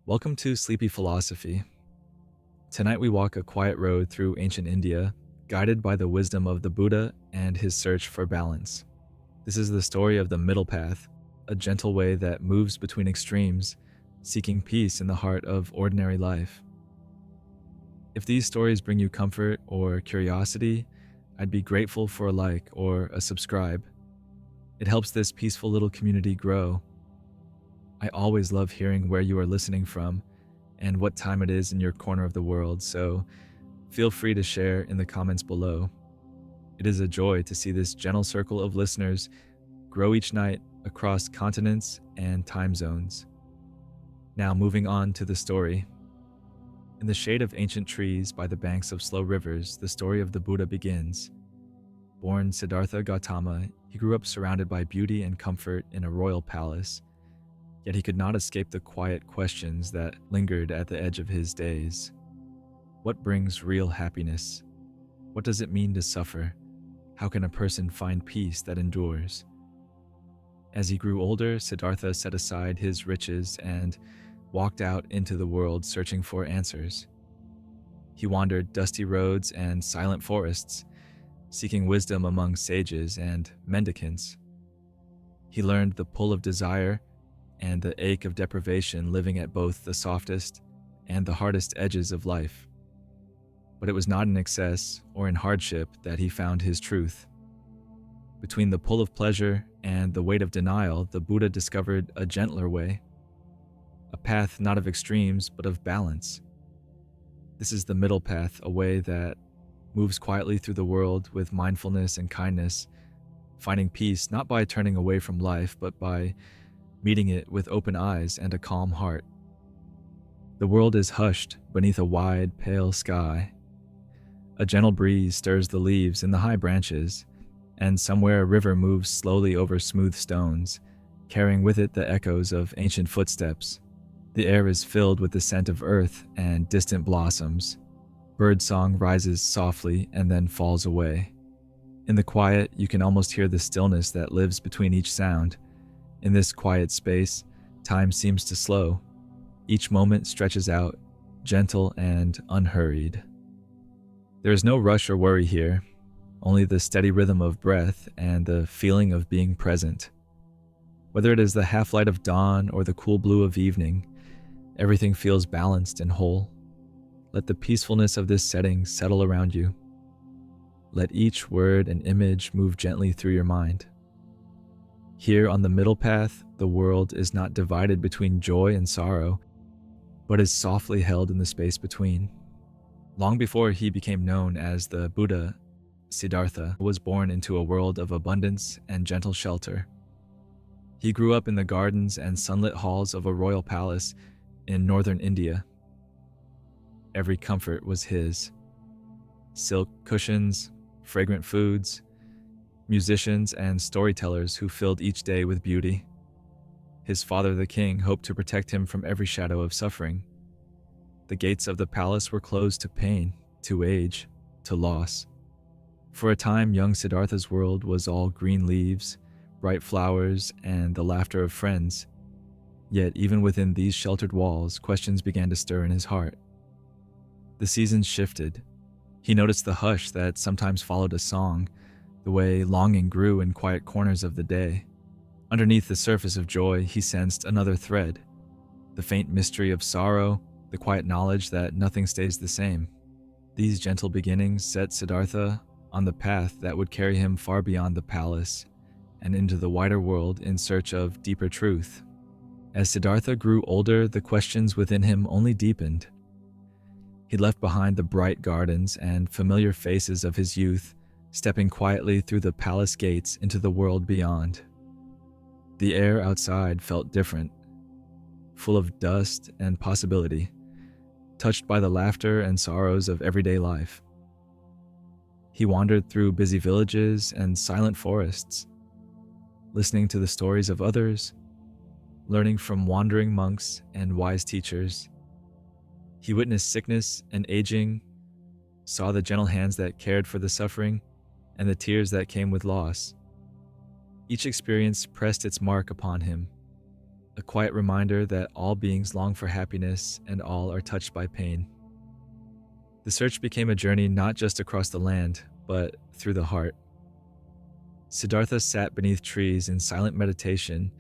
Welcome to Sleepy Philosophy. Tonight we walk a quiet road through ancient India, guided by the wisdom of the Buddha and his search for balance. This is the story of the middle path, a gentle way that moves between extremes, seeking peace in the heart of ordinary life. If these stories bring you comfort or curiosity, I'd be grateful for a like or a subscribe. It helps this peaceful little community grow. I always love hearing where you are listening from and what time it is in your corner of the world, so feel free to share in the comments below. It is a joy to see this gentle circle of listeners grow each night across continents and time zones. Now moving on to the story. In the shade of ancient trees by the banks of slow rivers, the story of the Buddha begins. Born Siddhartha Gautama, he grew up surrounded by beauty and comfort in a royal palace. Yet he could not escape the quiet questions that lingered at the edge of his days. What brings real happiness? What does it mean to suffer? How can a person find peace that endures? As he grew older, Siddhartha set aside his riches and walked out into the world searching for answers. He wandered dusty roads and silent forests, seeking wisdom among sages and mendicants. He learned the pull of desire and the ache of deprivation, living at both the softest and the hardest edges of life. But it was not in excess or in hardship that he found his truth. Between the pull of pleasure and the weight of denial, the Buddha discovered a gentler way, a path not of extremes but of balance. This is the middle path, a way that moves quietly through the world with mindfulness and kindness, finding peace not by turning away from life but by meeting it with open eyes and a calm heart. The world is hushed beneath a wide, pale sky. A gentle breeze stirs the leaves in the high branches, and somewhere a river moves slowly over smooth stones, carrying with it the echoes of ancient footsteps. The air is filled with the scent of earth and distant blossoms. Birdsong rises softly and then falls away. In the quiet, you can almost hear the stillness that lives between each sound. In this quiet space, time seems to slow. Each moment stretches out, gentle and unhurried. There is no rush or worry here, only the steady rhythm of breath and the feeling of being present. Whether it is the half-light of dawn or the cool blue of evening, everything feels balanced and whole. Let the peacefulness of this setting settle around you. Let each word and image move gently through your mind. Here on the middle path, the world is not divided between joy and sorrow, but is softly held in the space between. Long before he became known as the Buddha, Siddhartha was born into a world of abundance and gentle shelter. He grew up in the gardens and sunlit halls of a royal palace in northern India. Every comfort was his. Silk cushions, fragrant foods, musicians and storytellers who filled each day with beauty. His father, the king, hoped to protect him from every shadow of suffering. The gates of the palace were closed to pain, to age, to loss. For a time, young Siddhartha's world was all green leaves, bright flowers, and the laughter of friends. Yet even within these sheltered walls, questions began to stir in his heart. The seasons shifted. He noticed the hush that sometimes followed a song, the way longing grew in quiet corners of the day. Underneath the surface of joy, he sensed another thread, the faint mystery of sorrow, the quiet knowledge that nothing stays the same. These gentle beginnings set Siddhartha on the path that would carry him far beyond the palace and into the wider world in search of deeper truth. As Siddhartha grew older, the questions within him only deepened. He left behind the bright gardens and familiar faces of his youth, stepping quietly through the palace gates into the world beyond. The air outside felt different, full of dust and possibility, touched by the laughter and sorrows of everyday life. He wandered through busy villages and silent forests, listening to the stories of others, learning from wandering monks and wise teachers. He witnessed sickness and aging, saw the gentle hands that cared for the suffering, and the tears that came with loss. Each experience pressed its mark upon him. a quiet reminder that all beings long for happiness and all are touched by pain. The search became a journey not just across the land, but through the heart. Siddhartha sat beneath trees in silent meditation,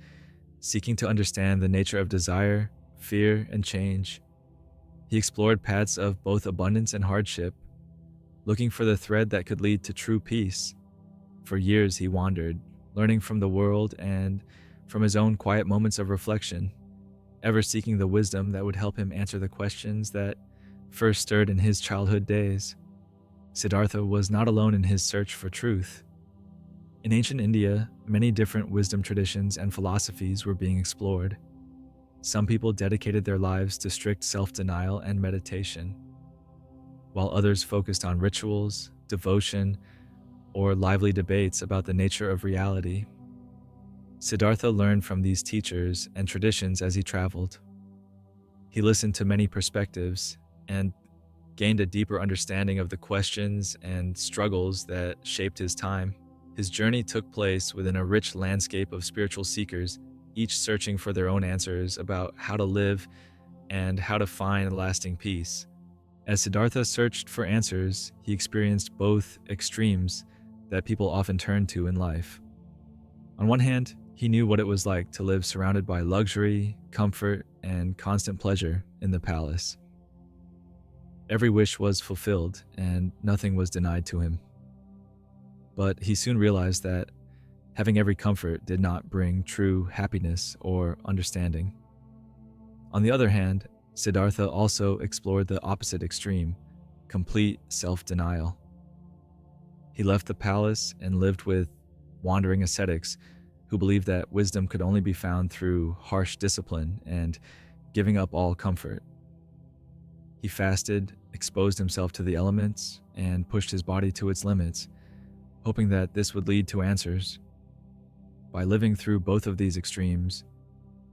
seeking to understand the nature of desire, fear, and change. He explored paths of both abundance and hardship, looking for the thread that could lead to true peace. For years he wandered, learning from the world and from his own quiet moments of reflection, ever seeking the wisdom that would help him answer the questions that first stirred in his childhood days. Siddhartha was not alone in his search for truth. In ancient India, many different wisdom traditions and philosophies were being explored. Some people dedicated their lives to strict self-denial and meditation, while others focused on rituals, devotion, or lively debates about the nature of reality. Siddhartha learned from these teachers and traditions as he traveled. He listened to many perspectives and gained a deeper understanding of the questions and struggles that shaped his time. His journey took place within a rich landscape of spiritual seekers, each searching for their own answers about how to live and how to find lasting peace. As Siddhartha searched for answers, he experienced both extremes that people often turn to in life. On one hand, he knew what it was like to live surrounded by luxury, comfort, and constant pleasure in the palace. Every wish was fulfilled, and nothing was denied to him. But he soon realized that having every comfort did not bring true happiness or understanding. On the other hand, Siddhartha also explored the opposite extreme, complete self-denial. He left the palace and lived with wandering ascetics who believed that wisdom could only be found through harsh discipline and giving up all comfort. He fasted, exposed himself to the elements, and pushed his body to its limits, hoping that this would lead to answers. By living through both of these extremes,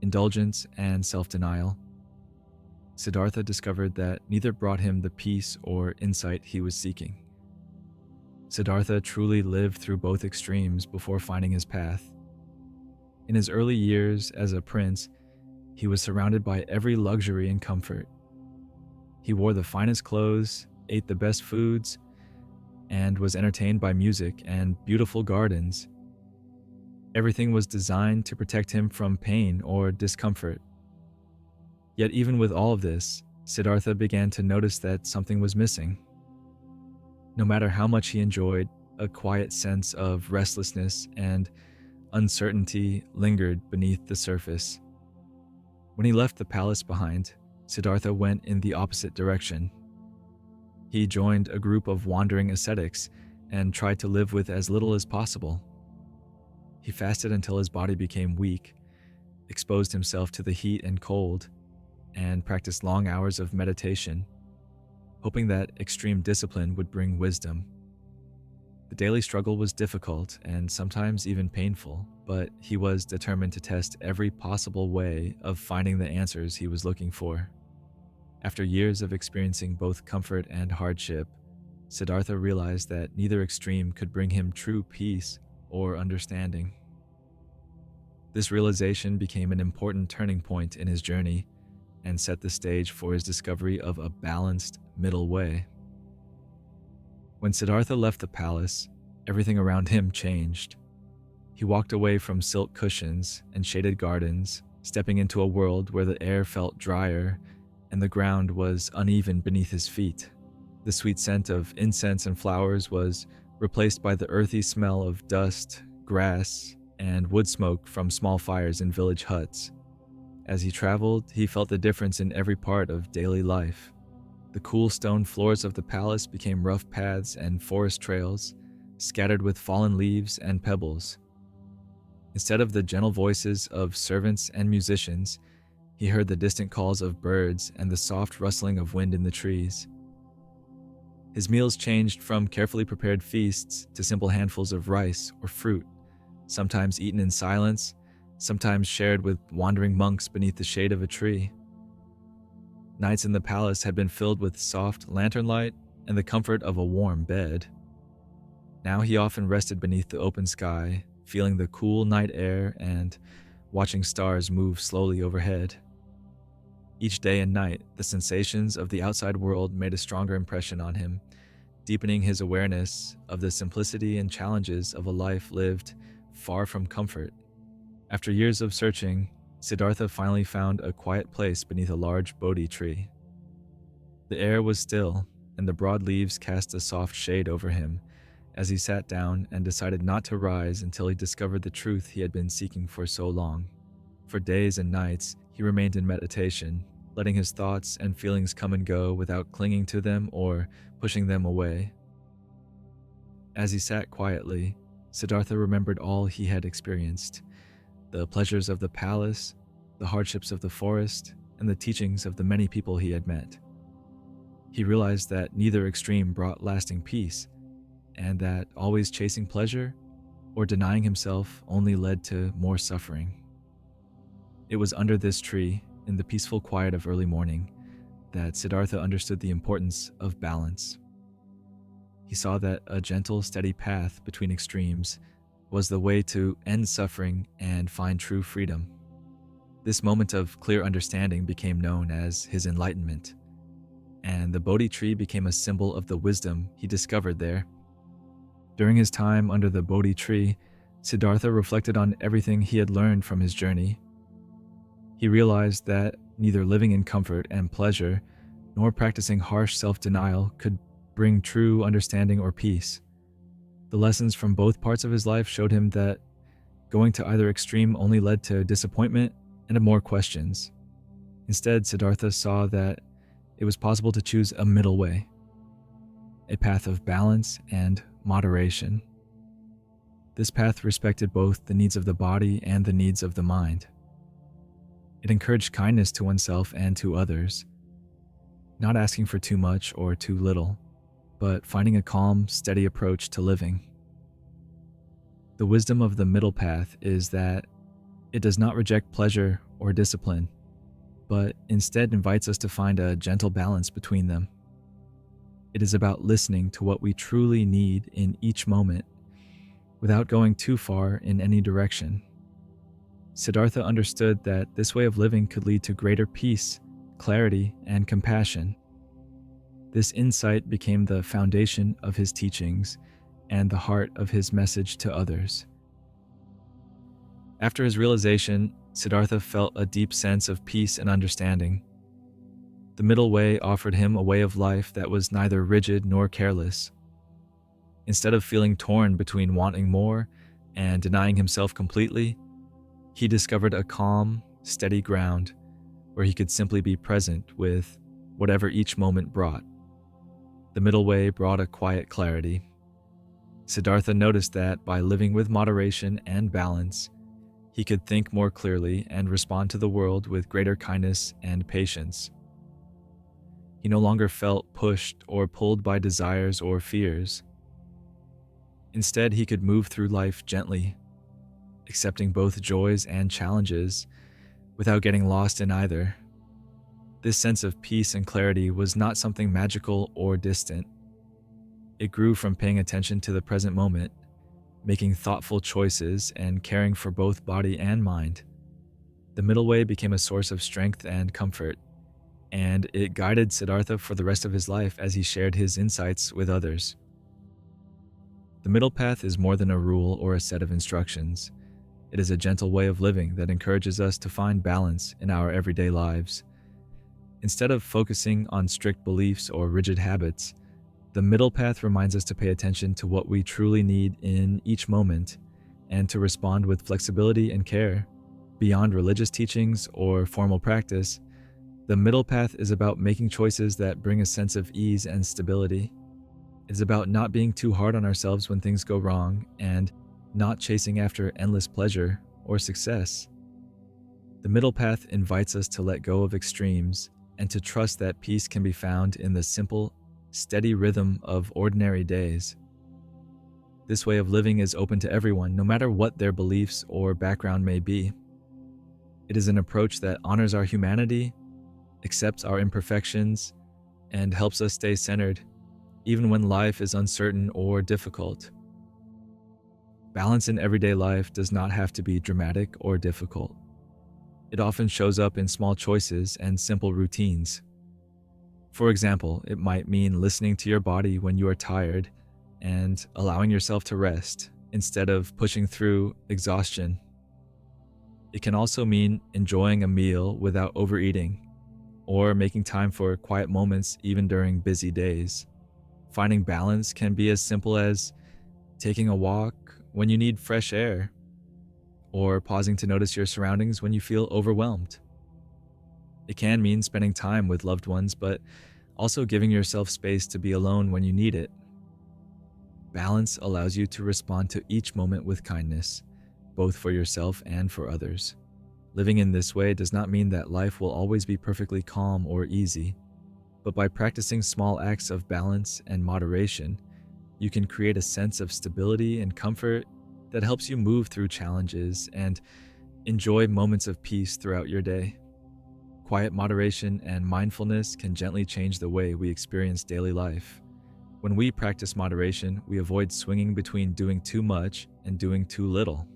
indulgence and self-denial, Siddhartha discovered that neither brought him the peace or insight he was seeking. Siddhartha truly lived through both extremes before finding his path. In his early years as a prince, he was surrounded by every luxury and comfort. He wore the finest clothes, ate the best foods, and was entertained by music and beautiful gardens. Everything was designed to protect him from pain or discomfort. Yet even with all of this, Siddhartha began to notice that something was missing. No matter how much he enjoyed, a quiet sense of restlessness and uncertainty lingered beneath the surface. When he left the palace behind, Siddhartha went in the opposite direction. He joined a group of wandering ascetics and tried to live with as little as possible. He fasted until his body became weak, exposed himself to the heat and cold, and practiced long hours of meditation, hoping that extreme discipline would bring wisdom. The daily struggle was difficult and sometimes even painful, but he was determined to test every possible way of finding the answers he was looking for. After years of experiencing both comfort and hardship, Siddhartha realized that neither extreme could bring him true peace or understanding. This realization became an important turning point in his journey and set the stage for his discovery of a balanced middle way. When Siddhartha left the palace, everything around him changed. He walked away from silk cushions and shaded gardens, stepping into a world where the air felt drier and the ground was uneven beneath his feet. The sweet scent of incense and flowers was replaced by the earthy smell of dust, grass, and wood smoke from small fires in village huts. As he traveled, he felt the difference in every part of daily life. The cool stone floors of the palace became rough paths and forest trails, scattered with fallen leaves and pebbles. Instead of the gentle voices of servants and musicians, he heard the distant calls of birds and the soft rustling of wind in the trees. His meals changed from carefully prepared feasts to simple handfuls of rice or fruit, sometimes eaten in silence, sometimes shared with wandering monks beneath the shade of a tree. Nights in the palace had been filled with soft lantern light and the comfort of a warm bed. Now he often rested beneath the open sky, feeling the cool night air and watching stars move slowly overhead. Each day and night, the sensations of the outside world made a stronger impression on him, deepening his awareness of the simplicity and challenges of a life lived far from comfort. After years of searching, Siddhartha finally found a quiet place beneath a large Bodhi tree. The air was still, and the broad leaves cast a soft shade over him as he sat down and decided not to rise until he discovered the truth he had been seeking for so long. For days and nights, he remained in meditation, letting his thoughts and feelings come and go without clinging to them or pushing them away. As he sat quietly, Siddhartha remembered all he had experienced: the pleasures of the palace, the hardships of the forest, and the teachings of the many people he had met. He realized that neither extreme brought lasting peace, and that always chasing pleasure or denying himself only led to more suffering. It was under this tree, in the peaceful quiet of early morning, that Siddhartha understood the importance of balance. He saw that a gentle, steady path between extremes was the way to end suffering and find true freedom. This moment of clear understanding became known as his enlightenment, and the Bodhi tree became a symbol of the wisdom he discovered there. During his time under the Bodhi tree, Siddhartha reflected on everything he had learned from his journey. He realized that neither living in comfort and pleasure nor practicing harsh self-denial could bring true understanding or peace. The lessons from both parts of his life showed him that going to either extreme only led to disappointment and more questions. Instead, Siddhartha saw that it was possible to choose a middle way, a path of balance and moderation. This path respected both the needs of the body and the needs of the mind. It encouraged kindness to oneself and to others, not asking for too much or too little, but finding a calm, steady approach to living. The wisdom of the middle path is that it does not reject pleasure or discipline, but instead invites us to find a gentle balance between them. It is about listening to what we truly need in each moment, without going too far in any direction. Siddhartha understood that this way of living could lead to greater peace, clarity, and compassion. This insight became the foundation of his teachings and the heart of his message to others. After his realization, Siddhartha felt a deep sense of peace and understanding. The middle way offered him a way of life that was neither rigid nor careless. Instead of feeling torn between wanting more and denying himself completely, he discovered a calm, steady ground where he could simply be present with whatever each moment brought. The middle way brought a quiet clarity. Siddhartha noticed that by living with moderation and balance, he could think more clearly and respond to the world with greater kindness and patience. He no longer felt pushed or pulled by desires or fears. Instead, he could move through life gently, accepting both joys and challenges without getting lost in either. This sense of peace and clarity was not something magical or distant. It grew from paying attention to the present moment, making thoughtful choices, and caring for both body and mind. The middle way became a source of strength and comfort, and it guided Siddhartha for the rest of his life as he shared his insights with others. The middle path is more than a rule or a set of instructions. It is a gentle way of living that encourages us to find balance in our everyday lives. Instead of focusing on strict beliefs or rigid habits, the middle path reminds us to pay attention to what we truly need in each moment and to respond with flexibility and care. Beyond religious teachings or formal practice, the middle path is about making choices that bring a sense of ease and stability. It is about not being too hard on ourselves when things go wrong and not chasing after endless pleasure or success. The middle path invites us to let go of extremes and to trust that peace can be found in the simple, steady rhythm of ordinary days. This way of living is open to everyone, no matter what their beliefs or background may be. It is an approach that honors our humanity, accepts our imperfections, and helps us stay centered, even when life is uncertain or difficult. Balance in everyday life does not have to be dramatic or difficult. It often shows up in small choices and simple routines. For example, it might mean listening to your body when you are tired and allowing yourself to rest instead of pushing through exhaustion. It can also mean enjoying a meal without overeating or making time for quiet moments even during busy days. Finding balance can be as simple as taking a walk when you need fresh air or pausing to notice your surroundings when you feel overwhelmed. It can mean spending time with loved ones, but also giving yourself space to be alone when you need it. Balance allows you to respond to each moment with kindness, both for yourself and for others. Living in this way does not mean that life will always be perfectly calm or easy, but by practicing small acts of balance and moderation, you can create a sense of stability and comfort that helps you move through challenges and enjoy moments of peace throughout your day. Quiet moderation and mindfulness can gently change the way we experience daily life. When we practice moderation, we avoid swinging between doing too much and doing too little.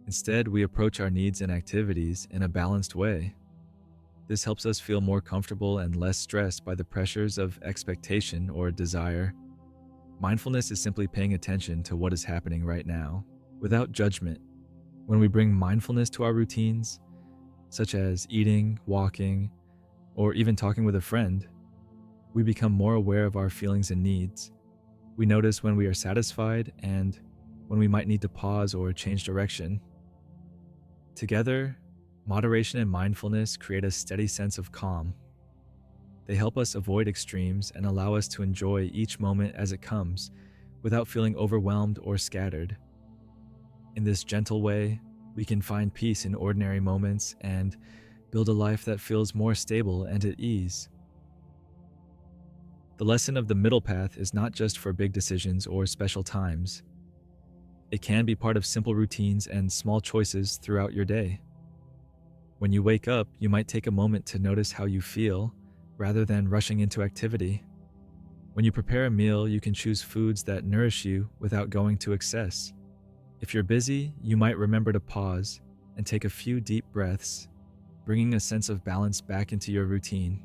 Instead, we approach our needs and activities in a balanced way. This helps us feel more comfortable and less stressed by the pressures of expectation or desire. Mindfulness is simply paying attention to what is happening right now, without judgment. When we bring mindfulness to our routines, such as eating, walking, or even talking with a friend, we become more aware of our feelings and needs. We notice when we are satisfied and when we might need to pause or change direction. Together, moderation and mindfulness create a steady sense of calm. They help us avoid extremes and allow us to enjoy each moment as it comes without feeling overwhelmed or scattered. In this gentle way, we can find peace in ordinary moments and build a life that feels more stable and at ease. The lesson of the middle path is not just for big decisions or special times. It can be part of simple routines and small choices throughout your day. When you wake up, you might take a moment to notice how you feel rather than rushing into activity. When you prepare a meal, you can choose foods that nourish you without going to excess. If you're busy, you might remember to pause and take a few deep breaths, bringing a sense of balance back into your routine.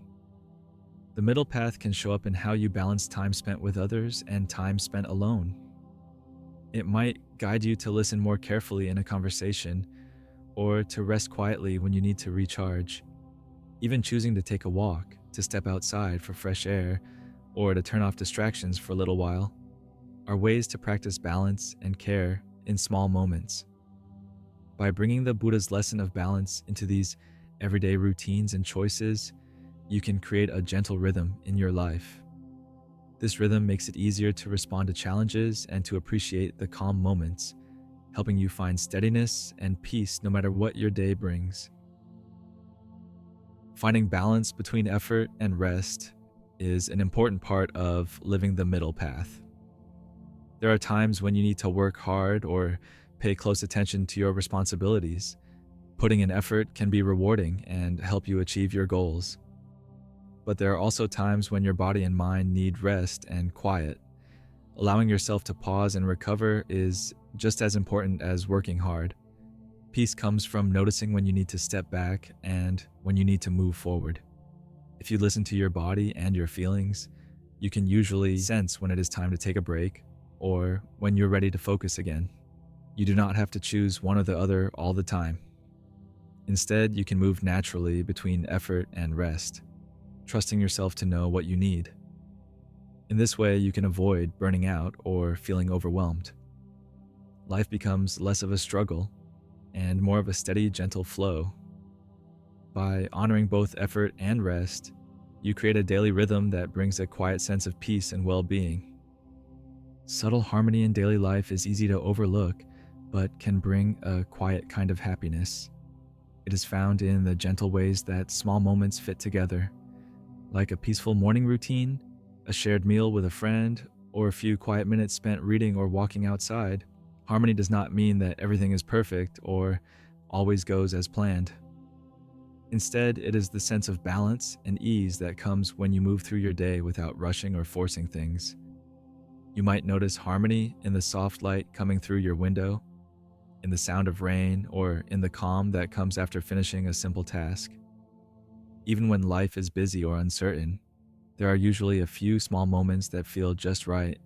The middle path can show up in how you balance time spent with others and time spent alone. It might guide you to listen more carefully in a conversation or to rest quietly when you need to recharge. Even choosing to take a walk, to step outside for fresh air, or to turn off distractions for a little while are ways to practice balance and care in small moments. By bringing the Buddha's lesson of balance into these everyday routines and choices, you can create a gentle rhythm in your life. This rhythm makes it easier to respond to challenges and to appreciate the calm moments, helping you find steadiness and peace no matter what your day brings. Finding balance between effort and rest is an important part of living the middle path. There are times when you need to work hard or pay close attention to your responsibilities. Putting in effort can be rewarding and help you achieve your goals. But there are also times when your body and mind need rest and quiet. Allowing yourself to pause and recover is just as important as working hard. Peace comes from noticing when you need to step back and when you need to move forward. If you listen to your body and your feelings, you can usually sense when it is time to take a break or when you're ready to focus again. You do not have to choose one or the other all the time. Instead, you can move naturally between effort and rest, trusting yourself to know what you need. In this way, you can avoid burning out or feeling overwhelmed. Life becomes less of a struggle and more of a steady, gentle flow. By honoring both effort and rest, you create a daily rhythm that brings a quiet sense of peace and well-being. Subtle harmony in daily life is easy to overlook, but can bring a quiet kind of happiness. It is found in the gentle ways that small moments fit together, like a peaceful morning routine, a shared meal with a friend, or a few quiet minutes spent reading or walking outside. Harmony does not mean that everything is perfect or always goes as planned. Instead, it is the sense of balance and ease that comes when you move through your day without rushing or forcing things. You might notice harmony in the soft light coming through your window, in the sound of rain, or in the calm that comes after finishing a simple task. Even when life is busy or uncertain, there are usually a few small moments that feel just right,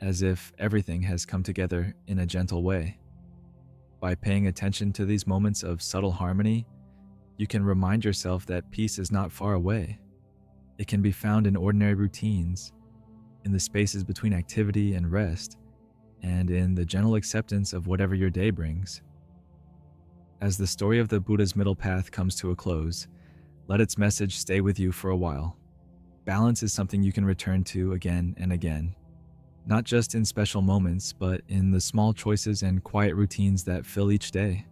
as if everything has come together in a gentle way. By paying attention to these moments of subtle harmony, you can remind yourself that peace is not far away. It can be found in ordinary routines, in the spaces between activity and rest, and in the gentle acceptance of whatever your day brings. As the story of the Buddha's middle path comes to a close, let its message stay with you for a while. Balance is something you can return to again and again, not just in special moments, but in the small choices and quiet routines that fill each day.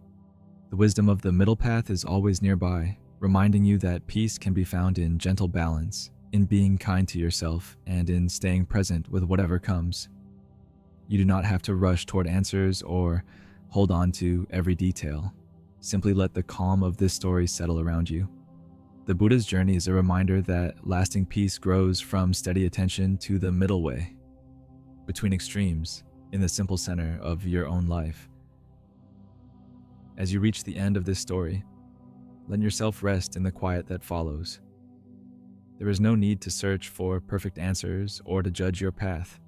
The wisdom of the middle path is always nearby, reminding you that peace can be found in gentle balance, in being kind to yourself, and in staying present with whatever comes. You do not have to rush toward answers or hold on to every detail. Simply let the calm of this story settle around you. The Buddha's journey is a reminder that lasting peace grows from steady attention to the middle way, between extremes, in the simple center of your own life. As you reach the end of this story, let yourself rest in the quiet that follows. There is no need to search for perfect answers or to judge your path.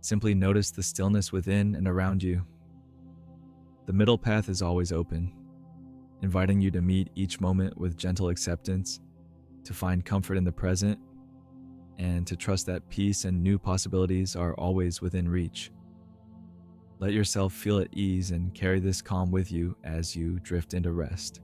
Simply notice the stillness within and around you. The middle path is always open, inviting you to meet each moment with gentle acceptance, to find comfort in the present, and to trust that peace and new possibilities are always within reach. Let yourself feel at ease and carry this calm with you as you drift into rest.